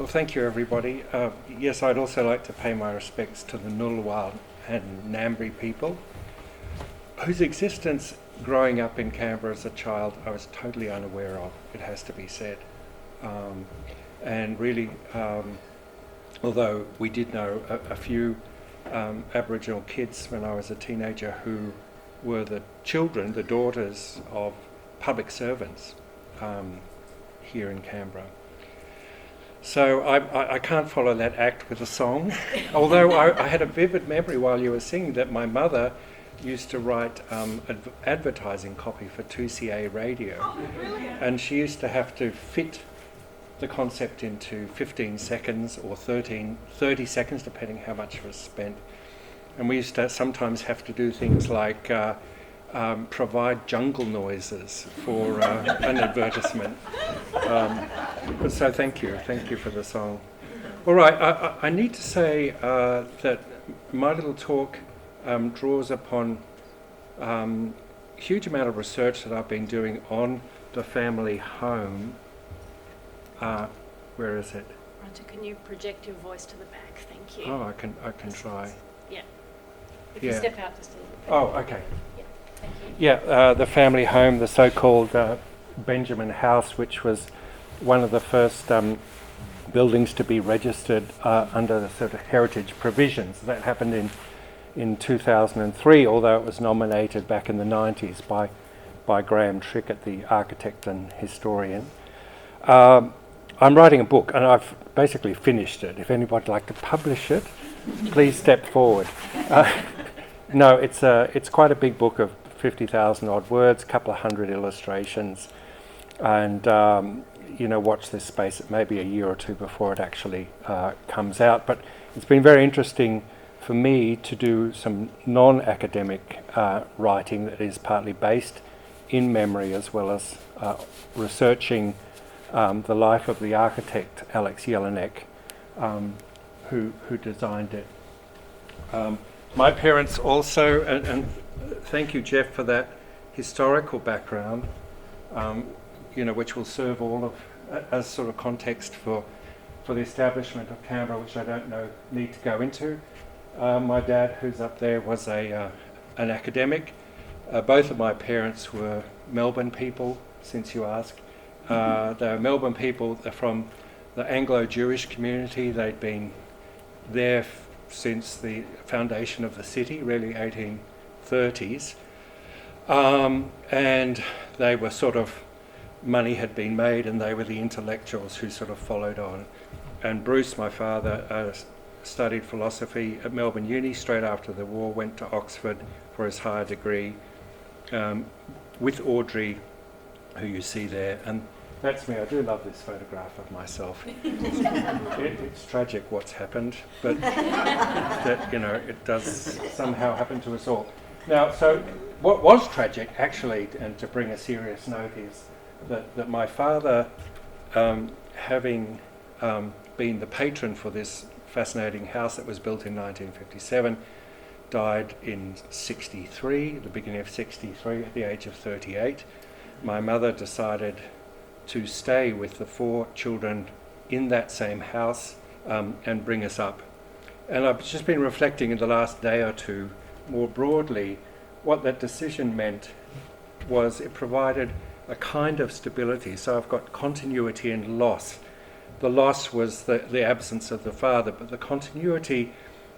thank you, everybody. Yes, I'd also like to pay my respects to the Ngunnawal and Ngambri people, whose existence growing up in Canberra as a child I was totally unaware of, it has to be said. And really, although we did know a few Aboriginal kids when I was a teenager who were the children, the daughters of public servants here in Canberra. So I can't follow that act with a song, although I had a vivid memory while you were singing that my mother used to write advertising copy for 2CA radio. Oh, brilliant. And she used to have to fit the concept into 15 seconds or 30 seconds, depending how much was spent. And we used to sometimes have to do things like provide jungle noises for an advertisement. But so thank you for the song. All right, I need to say that my little talk draws upon a huge amount of research that I've been doing on the family home. Where is it? Roger, can you project your voice to the back? Thank you. Oh, I can try. Yeah. If Yeah. you step out just a little bit. Oh, okay. Yeah, thank you. Yeah, the family home, the so-called Benjamin House, which was one of the first buildings to be registered under the sort of heritage provisions. That happened in 2003, although it was nominated back in the 90s by Graham Trickett, the architect and historian. I'm writing a book, and I've basically finished it. If anybody'd like to publish it, please step forward. No, it's quite a big book of 50,000 odd words, a couple of hundred illustrations, and watch this space. It may be a year or two before it actually comes out. But it's been very interesting for me to do some non-academic writing that is partly based in memory as well as researching the life of the architect Alex Jelinek, who designed it. My parents also, and thank you, Jeff, for that historical background, which will serve all of as sort of context for the establishment of Canberra, which I don't need to go into. My dad, who's up there, was an academic. Both of my parents were Melbourne people, since you ask. They're Melbourne people. They're from the Anglo-Jewish community. They'd been there since the foundation of the city, really 1830s. And they were sort of, money had been made, and they were the intellectuals who sort of followed on. And Bruce, my father, studied philosophy at Melbourne Uni straight after the war, went to Oxford for his higher degree with Audrey, who you see there. And that's me. I do love this photograph of myself. It's tragic what's happened, but that, it does somehow happen to us all. Now, so what was tragic, actually, and to bring a serious note, is that my father, having been the patron for this fascinating house that was built in 1957, died in 63, the beginning of 63, at the age of 38. My mother decided to stay with the 4 children in that same house and bring us up. And I've just been reflecting in the last day or two, more broadly, what that decision meant was it provided a kind of stability. So I've got continuity and loss. The loss was the absence of the father, but the continuity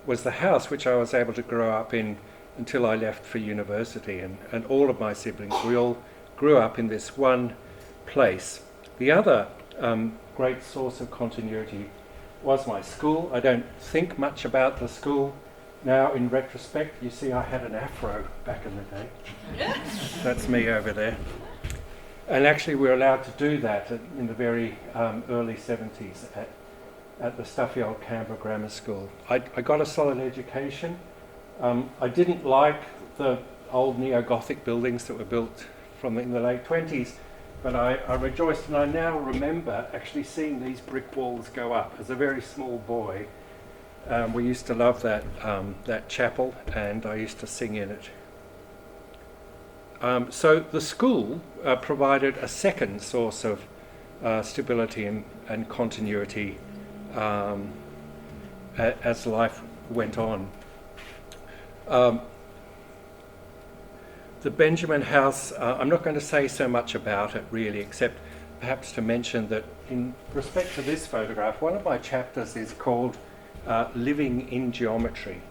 was the house which I was able to grow up in until I left for university. And all of my siblings, we all grew up in this one place. The other great source of continuity was my school. I don't think much about the school now in retrospect. You see, I had an afro back in the day. That's me over there. And actually we were allowed to do that in the very early 70s at the stuffy old Canberra Grammar School. I got a solid education. I didn't like the old neo-Gothic buildings that were built in the late 20s, but I rejoiced, and I now remember actually seeing these brick walls go up. As a very small boy, we used to love that chapel, and I used to sing in it. So the school provided a second source of stability and continuity um, as life went on. The Benjamin House, I'm not going to say so much about it really, except perhaps to mention that in respect to this photograph, one of my chapters is called Living in Geometry.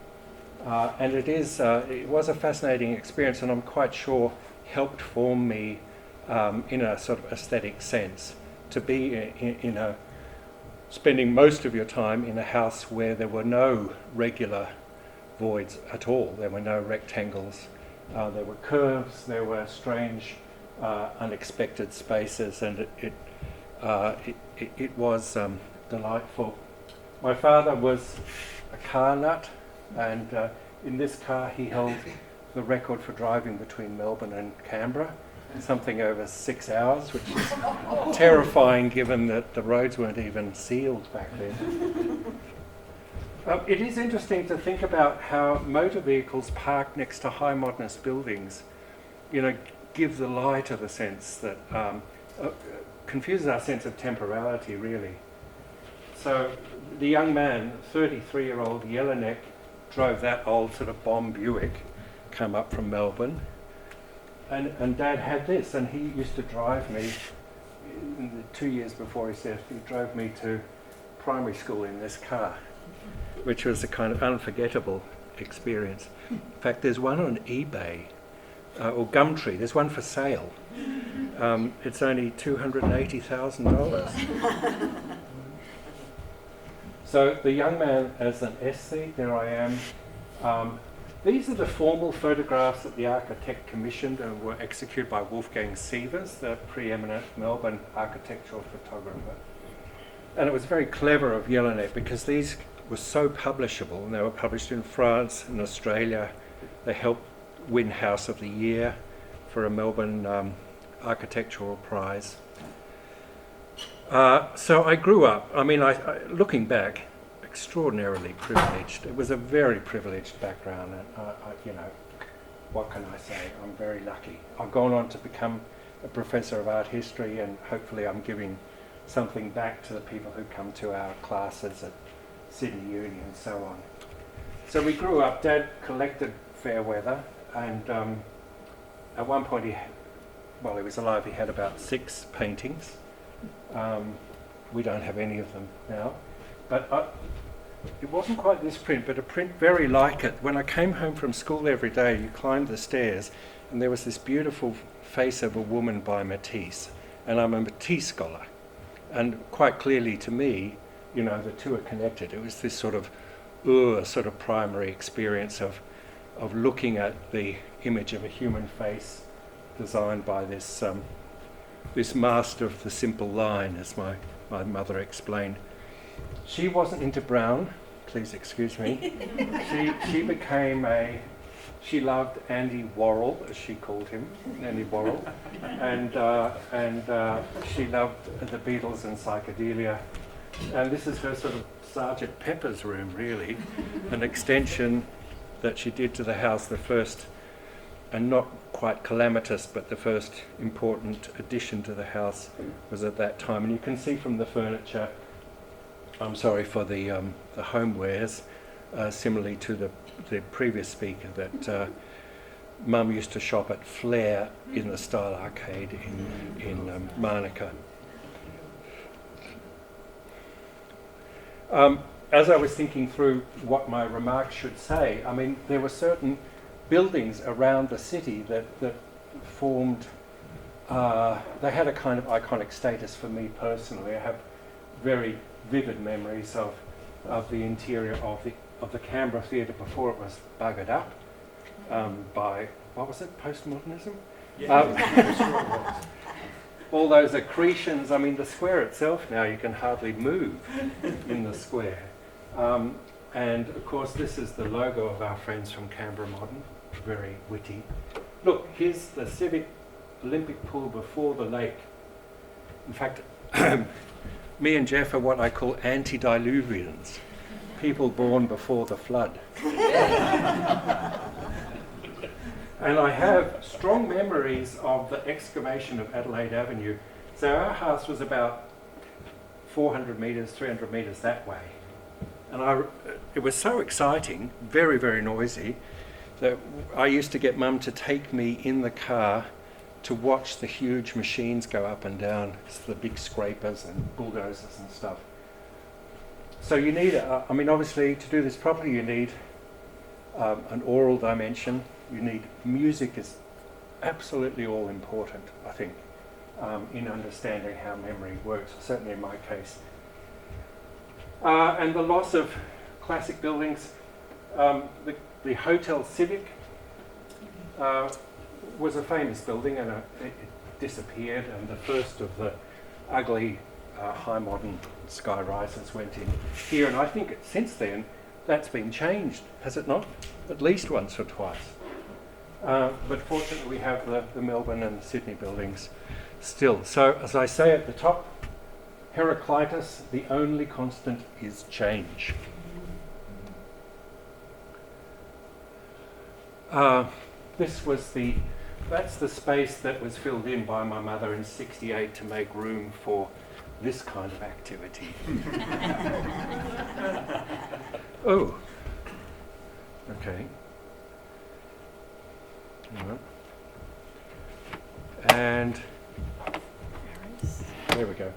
And it was a fascinating experience, and I'm quite sure helped form me in a sort of aesthetic sense, to be spending most of your time in a house where there were no regular voids at all. There were no rectangles. There were curves. There were strange, unexpected spaces, and it was delightful. My father was a car nut, and in this car he held the record for driving between Melbourne and Canberra, something over 6 hours, which is terrifying given that the roads weren't even sealed back then. It is interesting to think about how motor vehicles parked next to high modernist buildings, give the lie to the sense that confuses our sense of temporality, really. So the young man, 33-year-old Yellowneck, drove that old sort of bomb Buick, come up from Melbourne, and Dad had this, and he used to drive me, in the 2 years before he drove me to primary school in this car, which was a kind of unforgettable experience. In fact, there's one on eBay, or Gumtree, there's one for sale. It's only $280,000. So the young man as an SC, there I am. These are the formal photographs that the architect commissioned and were executed by Wolfgang Sievers, the preeminent Melbourne architectural photographer. And it was very clever of Jelinek because these were so publishable, and they were published in France and Australia. They helped win House of the Year for a Melbourne architectural prize. So I grew up, looking back, extraordinarily privileged. It was a very privileged background, and what can I say? I'm very lucky. I've gone on to become a professor of art history, and hopefully I'm giving something back to the people who come to our classes at Sydney Uni and so on. So we grew up. Dad collected Fairweather, and at one point while he was alive, he had about 6 paintings. We don't have any of them now, but it wasn't quite this print, but a print very like it. When I came home from school every day, you climbed the stairs, and there was this beautiful face of a woman by Matisse, and I'm a Matisse scholar, and quite clearly to me, the two are connected. It was this sort of primary experience of looking at the image of a human face designed by this master of the simple line, as my mother explained. She wasn't into brown, please excuse me. She loved Andy Warhol, as she called him, Andy Warhol, and she loved the Beatles and psychedelia. And this is her sort of Sergeant Pepper's room, really, an extension that she did to the house, the first, and not quite calamitous, but the first important addition to the house was at that time. And you can see from the furniture, I'm sorry for the homewares, similarly to the previous speaker, that Mum used to shop at Flair in the Style Arcade in Manuka. As I was thinking through what my remarks should say, there were certain buildings around the city that formed, they had a kind of iconic status for me personally. I have very vivid memories of the interior of the Canberra Theatre before it was buggered up by, what was it, postmodernism? Yeah. All those accretions, the square itself now, you can hardly move in the square. And of course this is the logo of our friends from Canberra Modern, very witty. Look, here's the Civic Olympic pool before the lake. In fact, me and Jeff are what I call antediluvians, people born before the flood. And I have strong memories of the excavation of Adelaide Avenue. So our house was about 400 metres, 300 metres that way. And it was so exciting, very, very noisy, that I used to get Mum to take me in the car to watch the huge machines go up and down. It's the big scrapers and bulldozers and stuff. So you need, I mean, obviously to do this properly you need an oral dimension. You need music is absolutely all important, I think, in understanding how memory works, certainly in my case. And the loss of classic buildings. The Hotel Civic was a famous building, and it disappeared, and the first of the ugly high modern sky rises went in here, and I think since then that's been changed, has it not? At least once or twice. But fortunately we have the Melbourne and the Sydney buildings still. So as I say at the top, Heraclitus, the only constant is change. That's the space that was filled in by my mother in '68 to make room for this kind of activity. Oh, okay. All right. And there we go.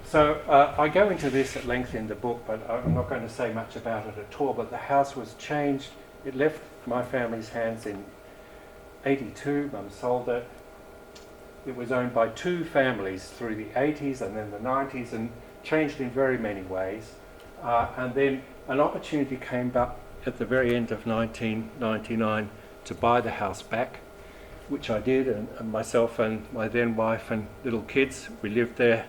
So I go into this at length in the book, but I'm not going to say much about it at all. But the house was changed. It left my family's hands in '82. Mum sold it. It was owned by two families through the '80s and then the '90s, and changed in very many ways. And then an opportunity came up at the very end of 1999 to buy the house back, which I did, and myself and my then wife and little kids, we lived there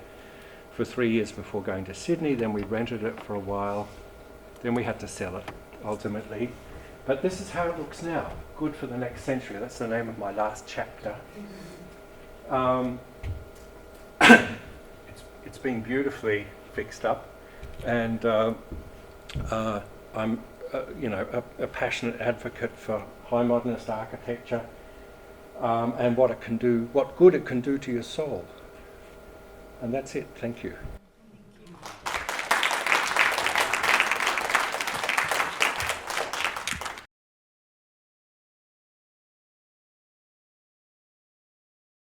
for 3 years before going to Sydney. Then we rented it for a while. Then we had to sell it ultimately. But this is how it looks now. Good for the next century. That's the name of my last chapter. It's been beautifully fixed up, and I'm a passionate advocate for high modernist architecture, and what good it can do to your soul. And that's it. Thank you.